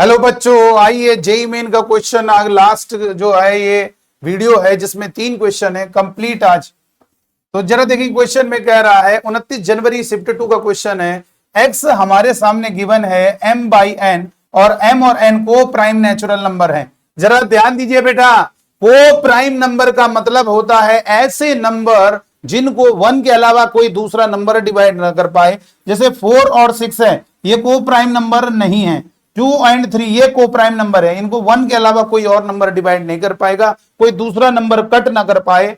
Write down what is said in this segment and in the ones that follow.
Hello बच्चों, आइए JEE main का क्वेश्चन आज लास्ट जो है ये वीडियो है जिसमें 3 क्वेश्चन है कंप्लीट आज। तो जरा देखिए क्वेश्चन में कह रहा है 29 जनवरी शिफ्ट 2 का क्वेश्चन है। एक्स हमारे सामने गिवन है m बाई एन और m और n को प्राइम नेचुरल नंबर है। जरा ध्यान दीजिए बेटा, को प्राइम नंबर का मतलब होता है ऐसे नंबर जिनको 1 के अलावा कोई दूसरा नंबर डिवाइड न कर पाए। जैसे 4 और 6 है, ये को प्राइम नंबर नहीं है। 2 और 3 ये को प्राइम नंबर है, इनको 1 के अलावा कोई और नंबर डिवाइड नहीं कर पाएगा, कोई दूसरा नंबर कट ना कर पाए।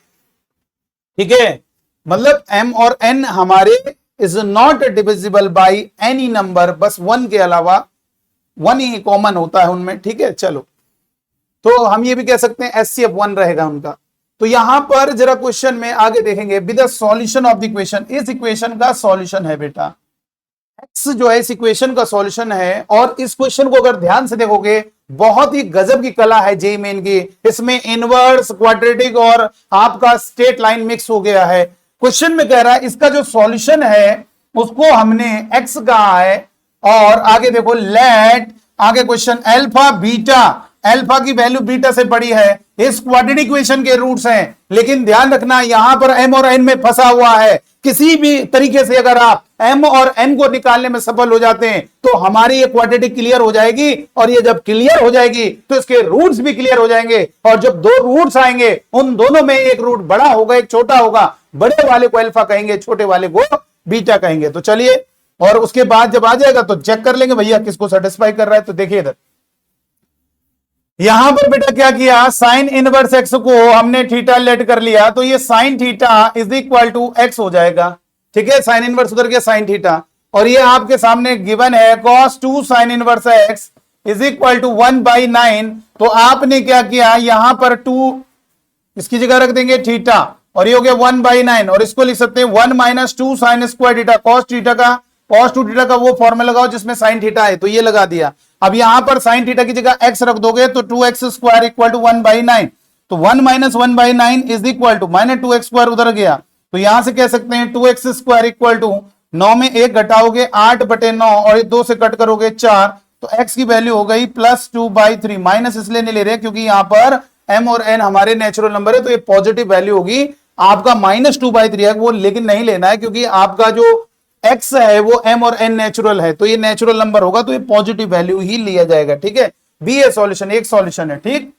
ठीक है, मतलब m और n हमारे is not divisible by any number, बस 1 के अलावा 1 ही कॉमन होता है उनमें। ठीक है, चलो तो हम ये भी कह सकते हैं HCF 1 रहेगा उनका। तो यहां पर जरा क्वेश्चन में आगे देखेंगे with the solution of the equation. इस इक्वेशन का सॉल्यूशन है बेटा, एक्स जो है इस इक्वेशन का सॉल्यूशन है। और इस क्वेश्चन को अगर ध्यान से देखोगे बहुत ही गजब की कला है जेई मेन की। इसमें इनवर्स, क्वाड्रेटिक और आपका स्ट्रेट लाइन मिक्स हो गया है। क्वेश्चन में कह रहा है इसका जो सॉल्यूशन है उसको हमने एक्स कहा है। और आगे देखो लेट, आगे क्वेश्चन अल्फा बीटा, अल्फा की वैल्यू बीटा से बड़ी है, इस क्वाड्रेटिक इक्वेशन के रूट्स हैं। लेकिन ध्यान रखना यहां पर m और n में फंसा हुआ है। किसी भी तरीके से अगर आप m और n को निकालने में सफल हो जाते हैं तो हमारी ये क्वाड्रेटिक क्लियर हो जाएगी। और ये जब क्लियर हो जाएगी तो इसके रूट्स भी क्लियर हो जाएंगे। और जब 2 रूट्स आएंगे उन दोनों में एक रूट बड़ा होगा, एक छोटा होगा। बड़े वाले को अल्फा कहेंगे, छोटे वाले को बीटा कहेंगे। तो चलिए, और उसके बाद जब आ जाएगा तो चेक कर लेंगे भैया किसको सेटिस्फाई कर रहा है। तो देखिए इधर यहां पर बेटा क्या किया, साइन इनवर्स एक्स को हमने थीटा लेट कर लिया, तो ये sine theta is equal to x हो जाएगा। ठीक है, साइन इनवर्स उधर गया साइन थीटा, और ये आपके सामने गिवन है cos 2 sine inverse x is equal to 1/9। तो आपने क्या किया, यहां पर 2 इसकी जगह रख देंगे थीटा, और ये हो गया 1/9। और इसको लिख सकते हैं 1 - 2 sine square theta. cos 2 theta का वो फॉर्मूला लगाओ जिसमें साइन थीटा है, तो ये लगा दिया। अब यहां पर साइन थीटा की जगह x रख दोगे तो 2x स्क्वायर इक्वल टू 1/9। तो 1 - 1/9 is equal to -2x square उधर गया। तो यहां से कह सकते हैं 2x स्क्वायर इक्वल टू 9 में 1 घटाओगे 8/9 और 2 से कट करोगे 4। तो x की वैल्यू हो गई +2/3। माइनस इसलिए नहीं ले रहे क्योंकि यहां पर m और n हमारे नेचुरल नंबर है, तो ये पॉजिटिव वैल्यू होगी। आपका -2/3 है वो लेकिन नहीं लेना है क्योंकि आपका जो x है वो m और n नेचुरल है, तो ये नेचुरल नंबर होगा, तो ये पॉजिटिव वैल्यू ही लिया जाएगा। ठीक है, बी है सॉल्यूशन, एक सॉल्यूशन है। ठीक,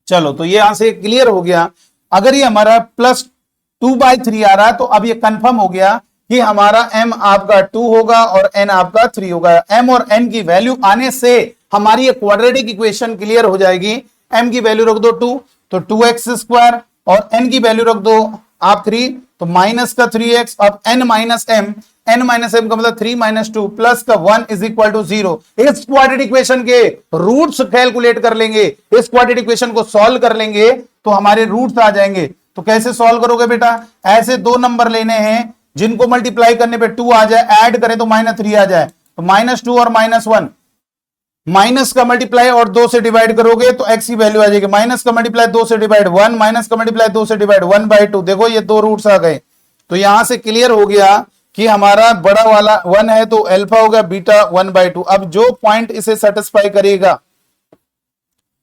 चलो तो ये यहां से क्लियर हो गया। अगर ये हमारा +2/3 आ रहा है तो अब ये कंफर्म हो गया कि हमारा m आपका 2 होगा और n आपका 3 होगा। m और n की वैल्यू आने से हमारी ये क्वाड्रेटिक इक्वेशन क्लियर हो जाएगी। m की वैल्यू रख दो 2 तो 2x स्क्वायर, और n की वैल्यू रख दो आप 3 तो माइनस का 3x। अब n माइनस m का मतलब 3 - 2 प्लस का 1 इज इक्वल टू 0। इस क्वाड्रेटिक इक्वेशन के रूट्स कैलकुलेट कर लेंगे, इस क्वाड्रेटिक इक्वेशन को सॉल्व कर लेंगे तो हमारे रूट्स आ जाएंगे। तो कैसे सॉल्व करोगे बेटा, ऐसे 2 नंबर लेने हैं जिनको मल्टीप्लाई करने पे 2 आ जाए, ऐड करें तो -3 आ जाए। तो -2 और -1, माइनस का मल्टीप्लाई और 2 से डिवाइड करोगे तो x की वैल्यू आ जाएगी। माइनस का मल्टीप्लाई 2 से डिवाइड 1, माइनस का मल्टीप्लाई 2 से डिवाइड 1/2। देखो ये 2 रूट्स आ गए। तो यहां से क्लियर हो गया कि हमारा बड़ा वाला 1 है तो अल्फा होगा बीटा 1/2। अब जो पॉइंट इसे सेटिस्फाई करेगा,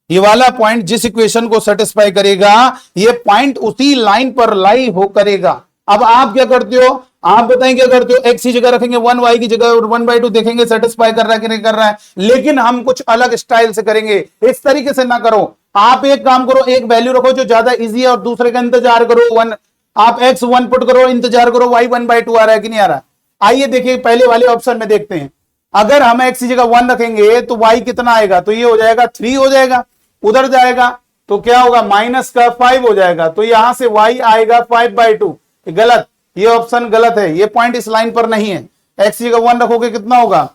ये वाला पॉइंट जिस इक्वेशन को सेटिस्फाई करेगा, ये पॉइंट उसी लाइन पर लाई हो करेगा। अब आप क्या करते हो, आप बताएं क्या करते हो, x की जगह रखेंगे 1, y की जगह 1/2, देखेंगे सेटिस्फाई कर रहा है कि नहीं कर रहा है। लेकिन हम कुछ अलग स्टाइल से करेंगे, इस तरीके से ना करो। आप एक काम करो, एक वैल्यू रखो जो ज्यादा इजी है और दूसरे का इंतजार करो। 1 आप x 1 पुट करो, इंतजार करो y 1/2 आ रहा है कि नहीं आ रहा है। आइए देखिए पहले वाले ऑप्शन में देखते हैं। अगर हम x की जगह 1 रखेंगे तो y कितना आएगा, तो ये हो जाएगा 3 हो जाएगा। उधर जाएगा तो क्या होगा, माइनस का 5 हो जाएगा। तो यहां से y आएगा 5/2। गलत, ये ऑप्शन गलत है, ये पॉइंट इस लाइन पर नहीं है। x की जगह 1 रखोगे कितना होगा,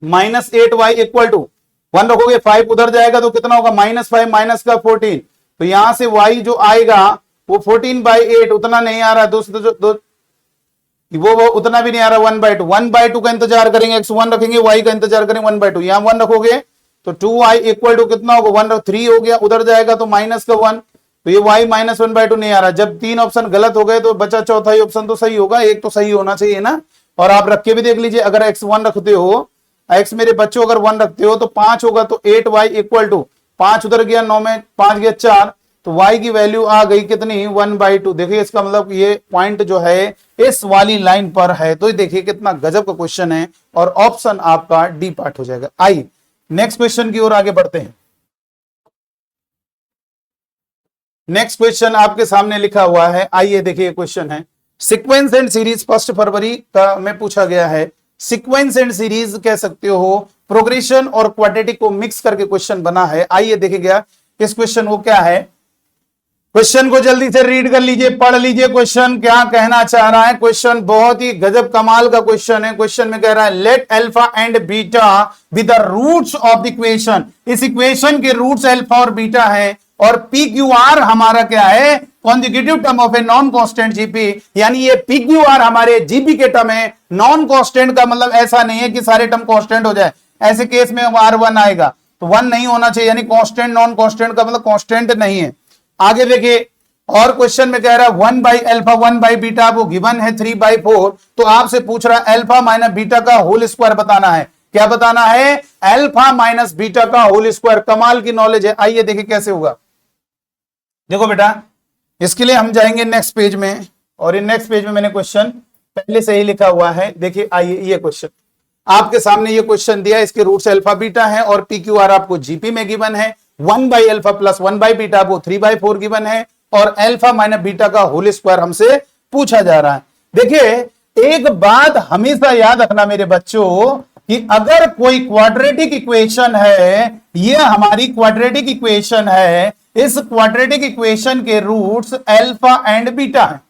-8y इक्वल टू 1 रखोगे 5 उधर जाएगा तो कितना होगा, -5 माइनस का 14। तो यहां से y जो आएगा वो 14/8 उतना नहीं आ रहा है, वो उतना भी नहीं आ रहा। 1/2 का इंतजार करेंगे, x 1 रखेंगे, y का इंतजार करेंगे 1/2। यहां 1 रखोगे तो 2y इक्वल टू कितना होगा, 3 हो गया। उधर जाएगा तो माइनस का 1, तो ये y -1/2 नहीं आ रहा। जब 3 ऑप्शन गलत हो गए तो बचा चौथा ही ऑप्शन तो सही होगा, एक तो सही होना चाहिए ना। और आप रख के भी देख लीजिए, अगर x1 रखते हो एक्स मेरे बच्चों अगर 1 रखते हो तो 5 होगा, तो 8y इक्वल टू 5 उधर गया 9 में 5 गया 4, तो y की वैल्यू आ गई कितनी 1/2। देखिए इसका मतलब ये पॉइंट जो है इस वाली लाइन पर है। तो देखिए कितना गजब का क्वेश्चन है और ऑप्शन आपका डी पार्ट हो जाएगा। आइए नेक्स्ट क्वेश्चन की ओर आगे बढ़ते हैं। नेक्स्ट क्वेश्चन आपके सामने लिखा हुआ है, आइए देखिए क्वेश्चन है सीक्वेंस एंड सीरीज 1 फरवरी का में पूछा गया है। सीक्वेंस एंड सीरीज कह सकते हो, प्रोग्रेशन और क्वाड्रेटिक को मिक्स करके क्वेश्चन बना है। आइए देखिएगा इस क्वेश्चन को क्या है। क्वेश्चन को जल्दी से रीड कर लीजिए, पढ़ लीजिए क्वेश्चन क्या कहना चाह रहा है। क्वेश्चन बहुत ही गजब कमाल का क्वेश्चन है। क्वेश्चन में कह रहा है let alpha and beta with the roots of the equation. इस इक्वेशन के रूट्स अल्फा और बीटा है और पी क्यू आर हमारा क्या है, consecutive term of a non constant GP, यानी ये पी क्यू आर हमारे जीपी के टर्म है। नॉन कांस्टेंट का मतलब ऐसा नहीं है कि सारे टर्म कांस्टेंट हो जाए, ऐसे केस में R1 आएगा तो 1 नहीं होना चाहिए, यानी कांस्टेंट नॉन कांस्टेंट का मतलब कांस्टेंट नहीं है। आगे देखिए और क्वेश्चन में कह रहा है 1/अल्फा 1/बीटा वो गिवन है 3/4, तो आपसे पूछ रहा है अल्फा माइनस बीटा का होल स्क्वायर बताना है। क्या बताना है, अल्फा माइनस बीटा का होल स्क्वायर। कमाल की नॉलेज है। आइए देखिए कैसे होगा। देखो बेटा इसके लिए हम जाएंगे नेक्स्ट पेज में, और इन नेक्स्ट पेज में मैंने क्वेश्चन पहले से ही लिखा हुआ है। देखिए आइए ये क्वेश्चन आपके सामने, ये क्वेश्चन दिया, इसके रूट्स अल्फा बीटा है और पी क्यू आर आपको जीपी में गिवन है। 1/अल्फा प्लस 1/बीटा वो 3/4 गिवन है और अल्फा माइनस बीटा का होल स्क्वायर हमसे पूछा जा रहा है। देखिए एक बात हमेशा याद रखना मेरे बच्चों कि अगर कोई क्वाड्रेटिक इक्वेशन है, ये हमारी क्वाड्रेटिक इक्वेशन है, इस क्वाड्रेटिक इक्वेशन के रूट्स अल्फा एंड बीटा है।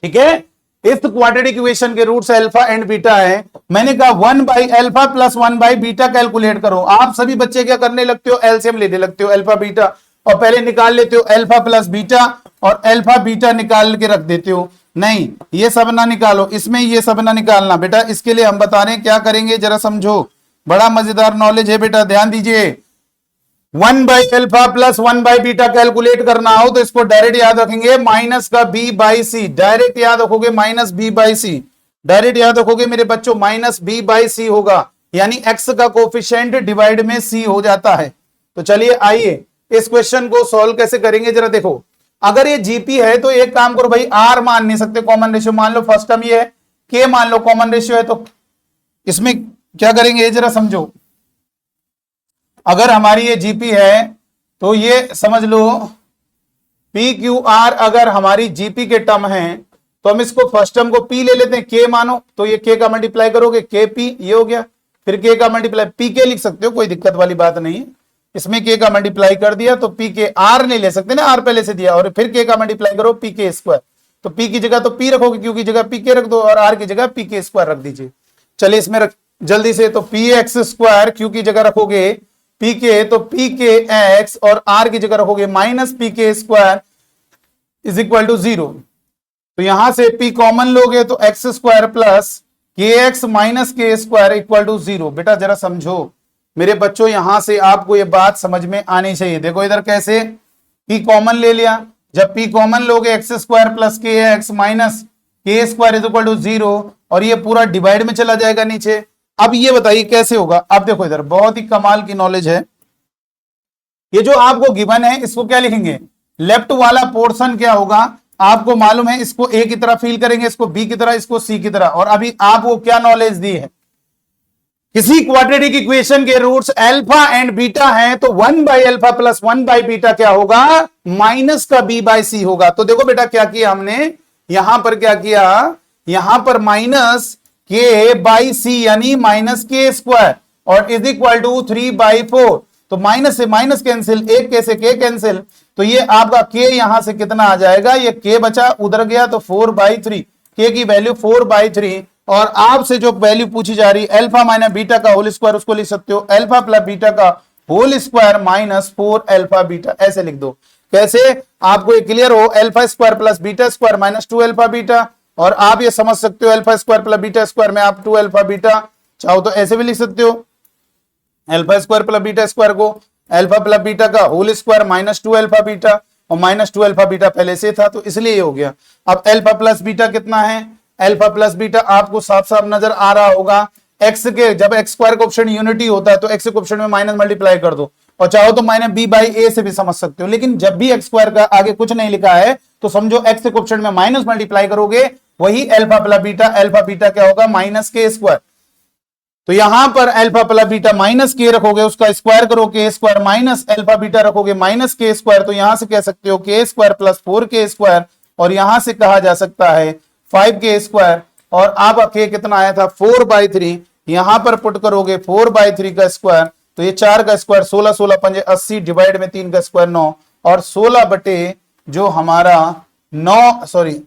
ठीक है, इस क्वाड्रेटिक इक्वेशन के रूट्स अल्फा एंड बीटा है। मैंने कहा 1/अल्फा प्लस 1/बीटा कैलकुलेट करो। आप सभी बच्चे क्या करने लगते हो, एलसीएम लेने लगते हो अल्फा बीटा, और पहले निकाल लेते हो अल्फा प्लस बीटा और अल्फा बीटा निकाल के रख देते हो। नहीं, ये सब ना निकालो, इसमें ये सब ना निकालना बेटा। इसके लिए हम बता रहे हैं क्या करेंगे, जरा समझो, बड़ा मजेदार नॉलेज है बेटा, ध्यान दीजिए। 1/अल्फा प्लस 1/बीटा कैलकुलेट करना हो तो इसको डायरेक्ट याद रखेंगे माइनस का b/c, डायरेक्ट याद रखोगे माइनस b/c, डायरेक्ट याद रखोगे मेरे बच्चों माइनस b/c होगा, यानी x का कोफिशिएंट डिवाइड में c हो जाता है। तो चलिए आइए इस क्वेश्चन को सॉल्व कैसे करेंगे जरा देखो। अगर ये जीपी है तो एक काम करो भाई, r मान नहीं सकते, कॉमन रेशियो मान लो, फर्स्ट टर्म ये है, k मान लो कॉमन रेशियो है, तो इसमें क्या करेंगे जरा समझो। अगर हमारी ये जीपी है तो ये समझ लो पी क्यू आर अगर हमारी जीपी के टर्म है तो हम इसको फर्स्ट टर्म को पी ले लेते हैं, के मानो, तो ये के का मल्टीप्लाई करोगे के पी, ये हो गया। फिर के का मल्टीप्लाई पी के लिख सकते हो, कोई दिक्कत वाली बात नहीं है। इसमें के का मल्टीप्लाई कर दिया तो पी के, आर नहीं ले सकते ना, आर पहले से दिया, और फिर के का मल्टीप्लाई करो पी के स्क्वायर, तो पी की जगह तो पी रखोगे, क्यू की जगह पी के रख दो और आर की जगह पी के स्क्वायर रख दीजिए। चलिए इसमें रख जल्दी से, तो पी एक्स स्क्वायर, क्यू की जगह रखोगे पी के, तो पी के एक्स, और आर की जगह रखोगे माइनस पी के स्क्वायर इज इक्वल टू 0। तो यहां से पी कॉमन लोगे तो एक्स स्क्वायर प्लस के एक्स माइनस के स्क्वायर इक्वल टू 0। बेटा जरा समझो मेरे बच्चों, यहां से आपको ये बात समझ में आनी चाहिए। देखो इधर कैसे, पी कॉमन ले लिया, जब पी कॉमन लोगे एक्स स्क्वायर प्लस के एक्स माइनस के स्क्वायर इज इक्वल टू 0, और ये पूरा डिवाइड में चला जाएगा नीचे। अब ये बताइए कैसे होगा। अब देखो इधर बहुत ही कमाल की नॉलेज है। ये जो आपको गिवन है इसको क्या लिखेंगे, लेफ्ट वाला पोर्शन क्या होगा आपको मालूम है, इसको ए की तरह फील करेंगे, इसको बी की तरह, इसको सी की तरह। और अभी आपको क्या नॉलेज दी है, किसी क्वाड्रेटिक इक्वेशन के रूट्स अल्फा एंड बीटा हैं तो 1/अल्फा प्लस 1/बीटा क्या होगा, माइनस का b/c होगा। तो देखो बेटा क्या किया हमने, यहां पर क्या किया, यहां पर माइनस k/c यानी माइनस के स्क्वायर और इज इक्वल टू 3/4, तो माइनस से माइनस कैंसिल, एक के से के कैंसिल, तो ये आपका k यहां से कितना आ जाएगा, ये k बचा, उधर गया तो 4/3, k की वैल्यू 4/3। और आपसे जो वैल्यू पूछी जा रही है अल्फा माइनस बीटा का होल स्क्वायर, उसको लिख सकते हो अल्फा प्लस बीटा का होल स्क्वायर माइनस 4 बीटा, ऐसे लिख दो। कैसे, आपको ये क्लियर हो, alpha square plus beta square minus 2 beta, और आप ये समझ सकते हो alpha square plus beta square में आप 2 बीटा, चाहो तो ऐसे भी लिख सकते हो, alpha square plus beta square को अल्फा प्लस बीटा का होल स्क्वायर माइनस 2 बीटा, और माइनस 2 बीटा पहले से था तो इसलिए ये हो गया। अब अल्फा प्लस बीटा कितना है, अल्फा प्लस बीटा आपको साफ साफ नजर आ रहा होगा, एक्स के जब एक्स स्क्वायर कोएफिशिएंट यूनिटी होता है तो एक्स के कोएफिशिएंट में माइनस मल्टीप्लाई कर दो, और चाहो तो माइनस बी बाई ए से भी समझ सकते हो। लेकिन जब भी एक्स स्क्वायर का आगे कुछ नहीं लिखा है तो समझो एक्स के कोएफिशिएंट में माइनस मल्टीप्लाई करोगे, वही alpha plus beta, alpha beta क्या होगा माइनस के स्क्वायर। तो यहां पर अल्फा प्लस बीटा माइनस के रखोगे, उसका स्क्वायर करो के स्क्वायर, माइनस अल्फा बीटा रखोगे माइनस के स्क्वायर, तो यहां से कह सकते हो के स्क्वायर प्लस 4 स्क्वायर, और यहां से कहा जा सकता है 5 स्क्वायर, और आप के कितना आया था 4/3, यहां पर पुट करोगे 4/3 का स्क्वायर, तो ये 4 का स्क्वायर 16, 16 पंजे 80, डिवाइड में 3 का स्क्वायर 9, और 16 बटे जो हमारा 9 सॉरी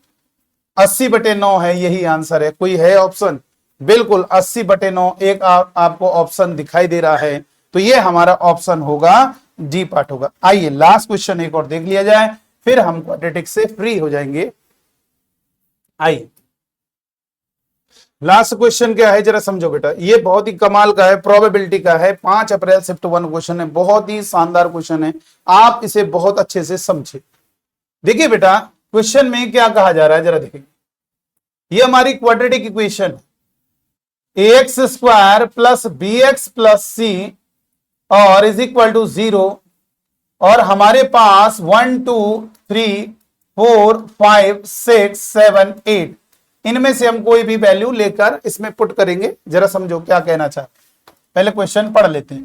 80/9 है, यही आंसर है। कोई है ऑप्शन? बिल्कुल 80/9 एक आपको ऑप्शन दिखाई दे रहा है, तो ये हमारा ऑप्शन होगा, डी पार्ट होगा। आइए लास्ट क्वेश्चन एक और देख लिया जाए, फिर हम क्वाड्रेटिक से फ्री हो जाएंगे। आइए लास्ट क्वेश्चन क्या है जरा समझो बेटा, ये बहुत ही कमाल का है, प्रोबेबिलिटी का है, 5 अप्रैल शिफ्ट 1 क्वेश्चन है, बहुत ही शानदार क्वेश्चन है, आप इसे बहुत अच्छे से समझे। देखिए बेटा क्वेश्चन में क्या कहा जा रहा है जरा देखिए, ये हमारी quadratic equation ax square plus B X plus C और इज इक्वल टू 0, और हमारे पास 1 2 3 4 5 6 7 8, इनमें से हम कोई भी वैल्यू लेकर इसमें पुट करेंगे। जरा समझो क्या कहना चाहते, पहले क्वेश्चन पढ़ लेते हैं।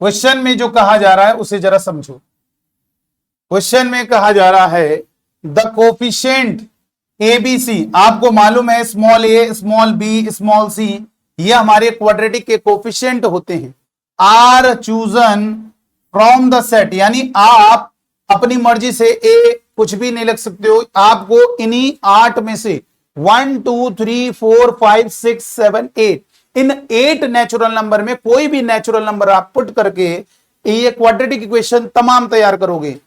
क्वेश्चन में जो कहा जा रहा है उसे जरा समझो। क्वेश्चन में कहा जा रहा है द कोफिशिएंट ABC, आपको मालूम है small a small b small c ये हमारे क्वाड्रेटिक के कोफिशिएंट होते हैं, are chosen from the set, यानी आप अपनी मर्जी से a कुछ भी नहीं लिख सकते हो, आपको इन्हीं 8 में से 1 2 3 4 5 6 7 8 इन 8 नेचुरल नंबर में कोई भी नेचुरल नंबर आप पुट करके ये क्वाड्रेटिक इक्वेशन तमाम तैयार करोगे।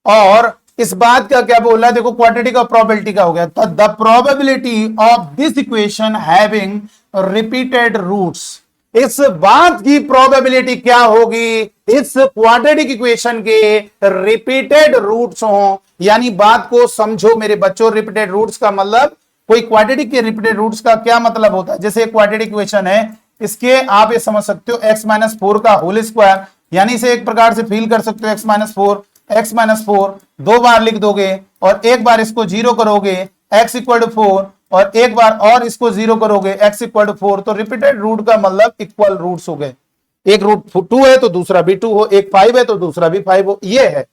और इस बात का क्या बोला है, देखो क्वाड्रेटिक और प्रोबेबिलिटी का हो गया, तो the probability of this equation having repeated roots, इस बात की प्रोबेबिलिटी क्या होगी, इस क्वाड्रेटिक इक्वेशन के रिपीटेड रूट्स हो, यानी बात को समझो मेरे बच्चों, रिपीटेड रूट्स का मतलब कोई क्वाड्रेटिक के रिपीटेड रूट्स का क्या मतलब होता है। जैसे क्वाड्रेटिक इक्वेशन है, इसके आप ये समझ सकते हो x-4 का होल स्क्वायर, यानी इसे एक प्रकार से फील कर सकते हो x-4 दो बार लिख दोगे और एक बार इसको 0 करोगे x इक्वल टू 4, और एक बार और इसको 0 करोगे x इक्वल टू 4, तो रिपीटेड रूट का मतलब इक्वल रूट्स हो गए, एक रूट 2 है तो दूसरा भी 2 हो, एक 5 है तो दूसरा भी 5 हो, ये है।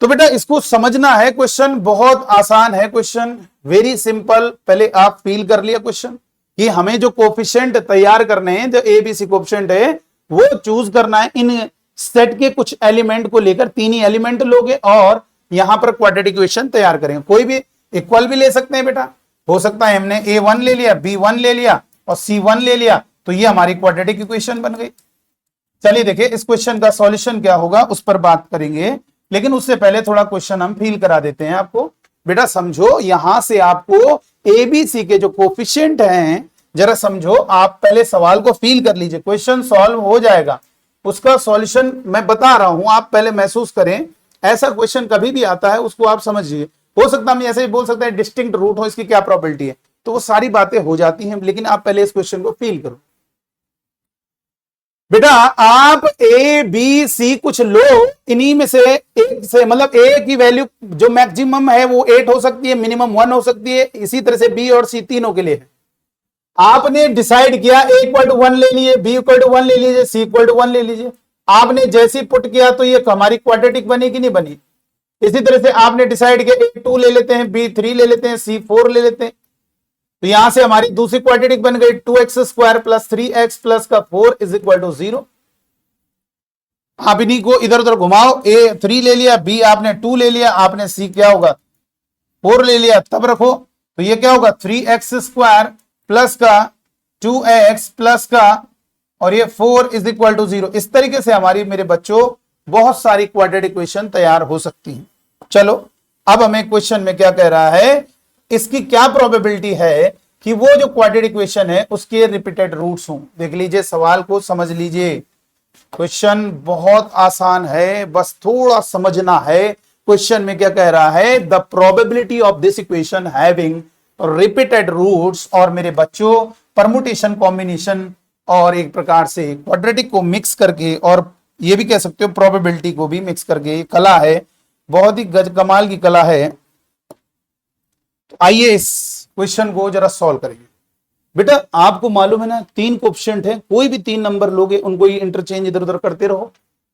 तो बेटा इसको समझना है, क्वेश्चन बहुत आसान है, क्वेश्चन वेरी सिंपल। पहले आप फील कर लिया क्वेश्चन कि हमें जो कोफिशिएंट तैयार करने हैं, जो एबीसी कोफिशिएंट है वो चूज करना है, इन सेट के कुछ एलिमेंट को लेकर 3 ही एलिमेंट लोगे और यहां पर क्वाड्रेटिक इक्वेशन तैयार करेंगे। कोई भी इक्वल भी ले सकते हैं बेटा, हो सकता है हमने a1 ले लिया, b1 ले लिया और c1 ले लिया, तो ये हमारी क्वाड्रेटिक इक्वेशन बन गई। चलिए देखिए इस क्वेश्चन का सॉल्यूशन क्या होगा उस पर बात करेंगे, लेकिन उससे पहले थोड़ा क्वेश्चन हम फील करा देते हैं आपको। बेटा समझो, यहां से आपको एबीसी के जो कोफिशिएंट हैं जरा समझो, आप पहले सवाल को फील कर लीजिए, क्वेश्चन सॉल्व हो जाएगा, उसका सॉल्यूशन मैं बता रहा हूं, आप पहले महसूस करें। ऐसा क्वेश्चन कभी भी आता है उसको आप समझिए, हो सकता है हम ऐसे ही बोल सकते हैं डिस्टिंक्ट रूट हो, इसकी क्या प्रोबेबिलिटी है, तो वो सारी बातें हो जाती हैं, लेकिन आप पहले इस क्वेश्चन को फील करो। बेटा आप ए बी सी कुछ लो, इन्हीं में से एक से, मतलब ए की वैल्यू जो मैक्सिमम है वो 8 हो सकती है, मिनिमम 1 हो सकती है, इसी तरह से बी और सी तीनों के लिए है। आपने डिसाइड किया a इक्वल टू 1 ले लिए, b इक्वल टू 1 ले लीजिए, c इक्वल टू 1 ले लीजिए, आपने जैसी पुट किया तो ये हमारी क्वाड्रेटिक बनी कि नहीं बनी। इसी तरह से आपने डिसाइड किया a2 ले लेते हैं, b3 ले लेते हैं, c4 ले लेते हैं, तो यहां से हमारी दूसरी क्वाड्रेटिक बन गई 2x square plus 3x plus का 4 इज इक्वल टू 0। आप इन्हीं को इधर उधर घुमाओ, a 3 ले लिया, b आपने 2 ले लिया, आपने c क्या होगा 4 ले लिया, तब रखो तो ये क्या होगा 3x स्क्वायर प्लस का 2x प्लस का और ये 4 इज इक्वल टू 0। इस तरीके से हमारी मेरे बच्चों बहुत सारी क्वाड्रेटिक इक्वेशन तैयार हो सकती हैं। चलो अब हमें क्वेश्चन में क्या कह रहा है, इसकी क्या प्रोबेबिलिटी है कि वो जो क्वाड्रेटिक इक्वेशन है उसके रिपीटेड रूट्स हों। देख लीजिए सवाल को समझ लीजिए, क्वेश्चन बहुत आसान है, बस थोड़ा समझना है। क्वेश्चन में क्या कह रहा है, the probability of this equation having repeated roots और मेरे बच्चों परमुटेशन कॉम्बिनेशन और एक प्रकार से क्वाड्रेटिक को मिक्स करके और ये भी कह सकते हो प्रोबेबिलिटी को भी मिक्स करके, ये कला है, बहुत ही गज कमाल की कला है। तो आइए इस क्वेश्चन को जरा सॉल्व करेंगे। बेटा आपको मालूम है ना 3 कोएफिशिएंट है, कोई भी 3 नंबर लोगे उनको ही इंटरचेंज इधर उधर करते रहो।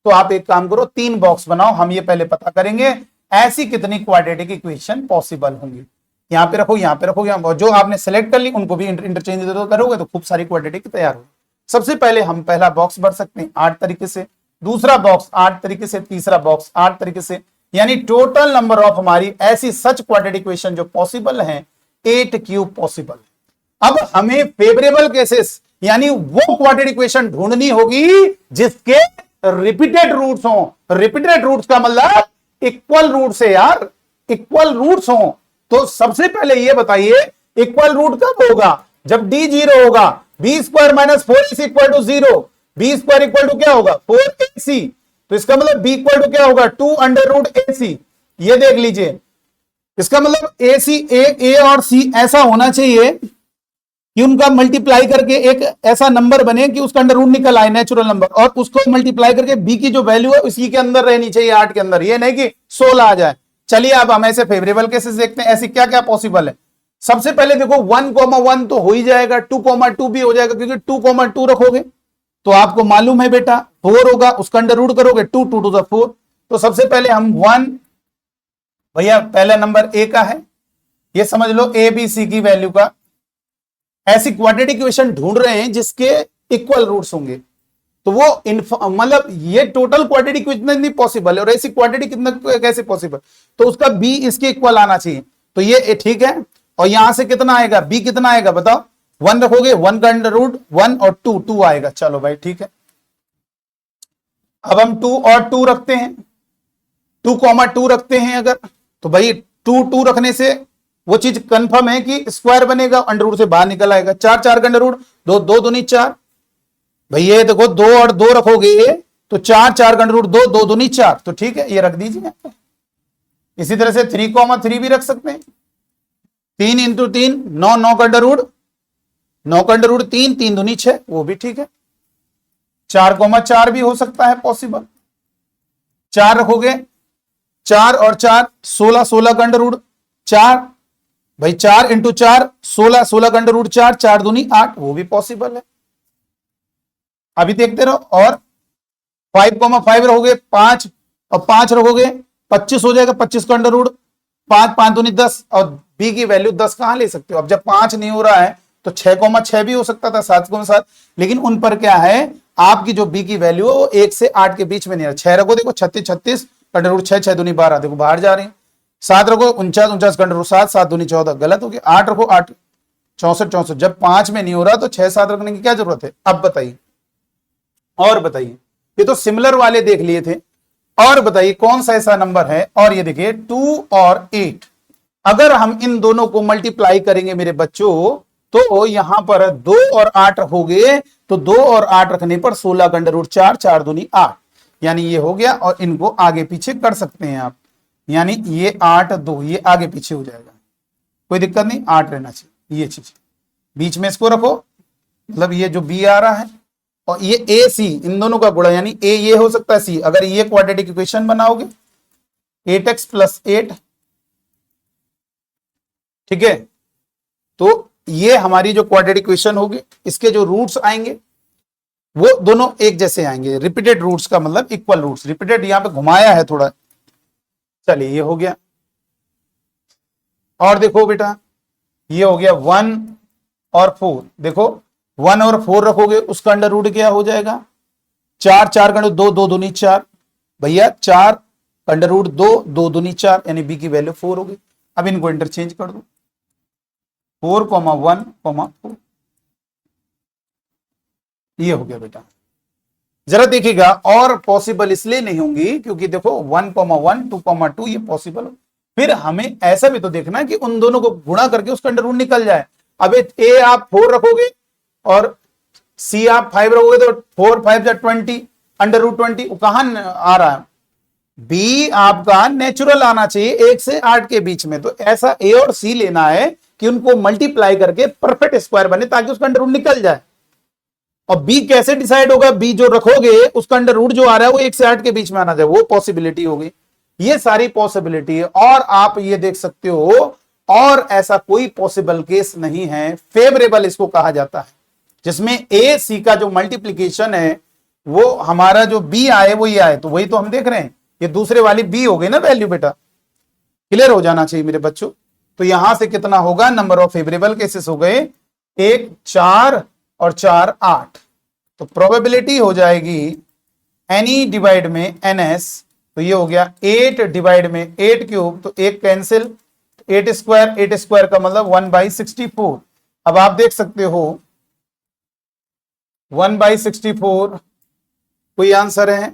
तो आप एक काम करो 3 बॉक्स बनाओ, हम ये पहले पता करेंगे ऐसी कितनी क्वाड्रेटिक इक्वेशन पॉसिबल होंगी। यहाँ पे रखो, यहाँ पे रखो, यहाँ जो आपने सेलेक्ट कर ली उनको भी इंटरचेंज इधर उधर करोगे तो खूब सारी क्वाड्रेटिक तैयार होगी। सबसे पहले हम पहला बॉक्स भर सकते हैं 8 तरीके से, दूसरा बॉक्स 8 तरीके से, तीसरा बॉक्स 8 तरीके से, यानी टोटल नंबर ऑफ हमारी ऐसी सच क्वाड्रेटिक इक्वेशन जो पॉसिबल हैं 8 क्यूब पॉसिबल। अब हमें फेवरेबल केसेस यानी वो क्वाड्रेटिक इक्वेशन ढूंढनी होगी जिसके रिपीटेड रूट्स हो। रिपीटेड रूट्स का मतलब इक्वल रूट्स है यार, इक्वल रूट्स हो। तो सबसे पहले ये बताइए इक्वल रूट कब होगा? जब d 0 होगा। B square minus 4ac equal to 0, B square equal to क्या होगा 4ac, तो इसका मतलब b इक्वल टू क्या होगा 2 अंडर रूट ac। ये देख लीजिए, इसका मतलब ac a और c ऐसा होना चाहिए कि उनका मल्टीप्लाई करके एक ऐसा नंबर बने कि उसका अंडर रूट निकल आए नेचुरल नंबर, और उसको मल्टीप्लाई करके b की जो वैल्यू है उसी के अंदर रहनी चाहिए 8 के अंदर, ये नहीं कि 16 आ जाए। चलिए अब हम ऐसे फेवरेबल केसेस देखते हैं ऐसे क्या क्या पॉसिबल है। सबसे पहले देखो 1,1 तो हो ही जाएगा, 2,2 भी हो जाएगा क्योंकि 2,2 रखोगे तो आपको मालूम है बेटा 4 होगा, उसका अंडर रूट करोगे 2 2 टू 4। तो सबसे पहले हम 1 भैया पहला नंबर a का है, ये समझ लो a b c की वैल्यू का ऐसी क्वाड्रेटिक इक्वेशन ढूंढ रहे हैं जिसके इक्वल रूट्स होंगे। तो वो मतलब ये टोटल क्वाड्रेटिक इक्वेशन नहीं पॉसिबल है और ऐसी क्वाड्रेटिक कितना कैसे पॉसिबल, तो उसका b इसके इक्वल आना चाहिए। तो ये ठीक है, और यहां से कितना आएगा b कितना आएगा बताओ, 1 रखोगे 1 का अंडर रूट 1 और 2 2 आएगा। चलो भाई ठीक है, अब हम 2 और 2 रखते हैं, 2,2 रखते हैं अगर, तो भाई 2 2 रखने से वो चीज कंफर्म है कि स्क्वायर बनेगा, अंडर रूट से बाहर निकल आएगा। 4 4 का अंडर रूट 2 2 दूनी 4, भाई ये देखो 2 और 2 रखोगे तो 4 4 का अंडर रूट 2 2 दूनी 4, तो ठीक है ये रख दीजिए। इसी तरह से 3,3 भी रख सकते हैं, 3 इंटू 3 9 9 का अंडर रूट 9 का अंडर रूट 3 3 दूनी 6, वो भी ठीक है। 4,4 भी हो सकता है पॉसिबल, 4 रखोगे 4 और 4 16 16 का अंडर रूट 4, भाई 4 इंटू 4 16 16 का अंडर रूट 4 4 दूनी 8, वो भी पॉसिबल है। अभी देखते रहो, और 5,5 रखोगे 5 और 5 रखोगे 25 हो जाएगा, 25 का अंडर रूट 5 5 दूनी 10, और बी की वैल्यू 10 कहां ले सकते हो। अब जब 5 नहीं हो रहा है तो 6,6 भी हो सकता था, 7,7, लेकिन उन पर क्या है आपकी जो बी की वैल्यू है वो 1 से 8 के बीच में नहीं है। 6 रखो देखो 36 36 अंडर रूट 6 6 दूनी 12, देखो बाहर जा रही है। 7 रखो 49 49 अंडर रूट 7 7 दूनी 14, गलत हो गया। 8 रखो 8 64 64, जब 5 में नहीं हो रहा तो 6 7 रखने की क्या जरूरत है। अब बताइए, और बताइए, ये तो सिमिलर वाले देख लिए थे, और बताइए कौन सा ऐसा नंबर है। और ये देखिए 2 और 8, अगर हम इन दोनों को मल्टीप्लाई करेंगे मेरे बच्चों तो यहां पर 2 और 8 रखोगे तो 2 और 8 रखने पर 16 का अंडर रूट 4 4 दूनी 8, यानी ये हो गया। और इनको आगे पीछे कर सकते हैं आप, यानी ये 8 2 ये आगे पीछे हो जाएगा, कोई दिक्कत नहीं, 8 रहना चाहिए। ये चीज बीच में इसको रखो, मतलब ये जो बी आ रहा है और ये ए सी, इन दोनों का गुणा, यानी ए ये हो सकता है सी। अगर ये क्वाड्रेटिक इक्वेशन बनाओगे 8x + 8, ठीक है, तो ये हमारी जो क्वाड्रेटिक इक्वेशन होगी इसके जो रूट्स आएंगे वो दोनों एक जैसे आएंगे। रिपीटेड रूट्स का मतलब इक्वल रूट्स, रिपीटेड यहां पे घुमाया है थोड़ा। चलिए ये हो गया, और देखो बेटा ये हो गया 1 और 4, देखो 1 और 4 रखोगे उसका अंडर रूट क्या हो जाएगा 4 4 का 2 2 दूनी 4, भैया 4 अंडर रूट 2 2 दूनी 4, यानी बी की वैल्यू 4 होगी। अब इनको इंटरचेंज कर दो, 4, 1, 4, ये हो गया बेटा। जरा देखिएगा, और पॉसिबल इसलिए नहीं होंगी क्योंकि देखो 1, 1, 2, 2 ये पॉसिबल हो। फिर हमें ऐसा भी तो देखना है कि उन दोनों को गुणा करके उसका अंडर रूट निकल जाए। अब ए आप 4 रखोगे और सी आप 5 रखोगे तो 4 5 20 अंडर रूट 20, वो कहां आ रहा है, बी आपका नेचुरल आना चाहिए 1 से 8 के बीच में। तो ऐसा ए और सी लेना है कि कि उनको मल्टीप्लाई करके परफेक्ट स्क्वायर बने ताकि उसका अंडर रूट निकल जाए। और बी कैसे डिसाइड होगा, बी जो रखोगे उसका अंडर रूट जो आ रहा है वो 1 से 8 के बीच में आना चाहिए, वो पॉसिबिलिटी होगी। ये सारी पॉसिबिलिटी है और आप ये देख सकते हो, और ऐसा कोई पॉसिबल केस नहीं है, फेवरेबल इसको कहा जाता है, जिसमें ए सी का जो मल्टीप्लीकेशन है वो हमारा जो बी आए वो ये आए, तो वही तो हम देख रहे हैं, ये दूसरे वाली बी हो गई ना वैल्यू बेटा, क्लियर हो जाना चाहिए मेरे बच्चों। तो यहां से कितना होगा, नंबर ऑफ फेवरेबल केसेस हो गए 1 4 और 4 8, तो प्रोबेबिलिटी हो जाएगी एनी डिवाइड में NS, तो ये हो गया 8 डिवाइड में 8 क्यूब, तो 1 कैंसिल, 8 स्क्वायर का मतलब 1/64। अब आप देख सकते हो 1/64 कोई आंसर है,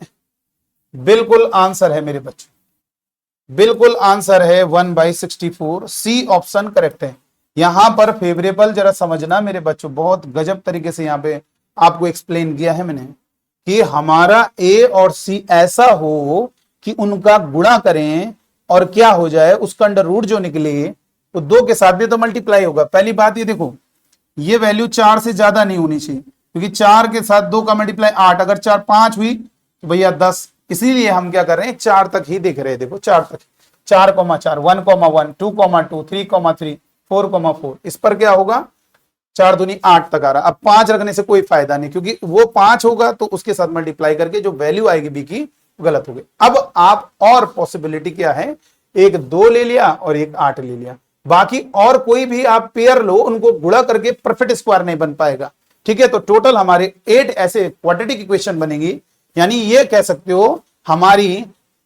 बिल्कुल आंसर है मेरे बच्चों, बिल्कुल आंसर है 1/64, सी ऑप्शन करेक्ट है। यहां पर फेवरेबल जरा समझना मेरे बच्चों, बहुत गजब तरीके से यहां पे आपको एक्सप्लेन किया है मैंने, कि हमारा ए और सी ऐसा हो कि उनका गुणा करें और क्या हो जाए, उसका अंडर रूट जो निकले तो 2 के साथ भी तो मल्टीप्लाई होगा। पहली बात ये देखो, ये वैल्यू 4 से ज्यादा नहीं होनी चाहिए, क्योंकि 4 के साथ 2 का मल्टीप्लाई 8, अगर 4 5 हुई तो भैया 10, इसीलिए हम क्या कर रहे हैं 4 तक ही देख रहे हैं। देखो 4 तक, 4, 4, 1, 1, 2, 2, 3, 3, 4, 4, इस पर क्या होगा 4 दूनी 8 तक आ रहा। अब 5 रखने से कोई फायदा नहीं, क्योंकि वो 5 होगा तो उसके साथ मल्टीप्लाई करके जो वैल्यू आएगी बी की गलत हो गई। अब आप और पॉसिबिलिटी क्या है, एक 2 ले लिया और एक 8 ले लिया, बाकी और कोई भी आप पेयर लो, उनको गुणा करके परफेक्ट स्क्वायर नहीं बन पाएगा। ठीक है, तो टोटल हमारे 8 ऐसे क्वाड्रेटिक इक्वेशन बनेगी, यानी ये कह सकते हो हमारी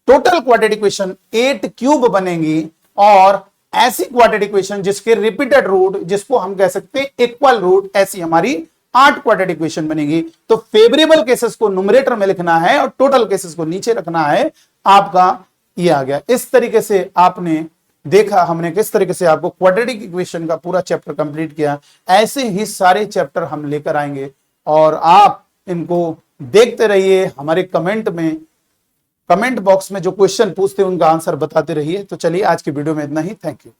टोटल क्वाड्रेटिक इक्वेशन 8 क्यूब बनेगी, और ऐसी क्वाड्रेटिक इक्वेशन जिसके रिपीटेड रूट, जिसको हम कह सकते हैं इक्वल रूट, ऐसी हमारी 8 क्वाड्रेटिक इक्वेशन बनेगी। तो फेवरेबल केसेस को न्यूमरेटर में लिखना है और टोटल केसेस को नीचे रखना है, आपका ये आ गया। इस तरीके से आपने देखा हमने किस तरीके से आपको क्वाड्रेटिक इक्वेशन का पूरा चैप्टर कंप्लीट किया। ऐसे ही सारे चैप्टर हम लेकर आएंगे और आप इनको देखते रहिए, हमारे कमेंट बॉक्स में जो क्वेश्चन पूछते हैं उनका आंसर बताते रहिए। तो चलिए आज की वीडियो में इतना ही, थैंक यू।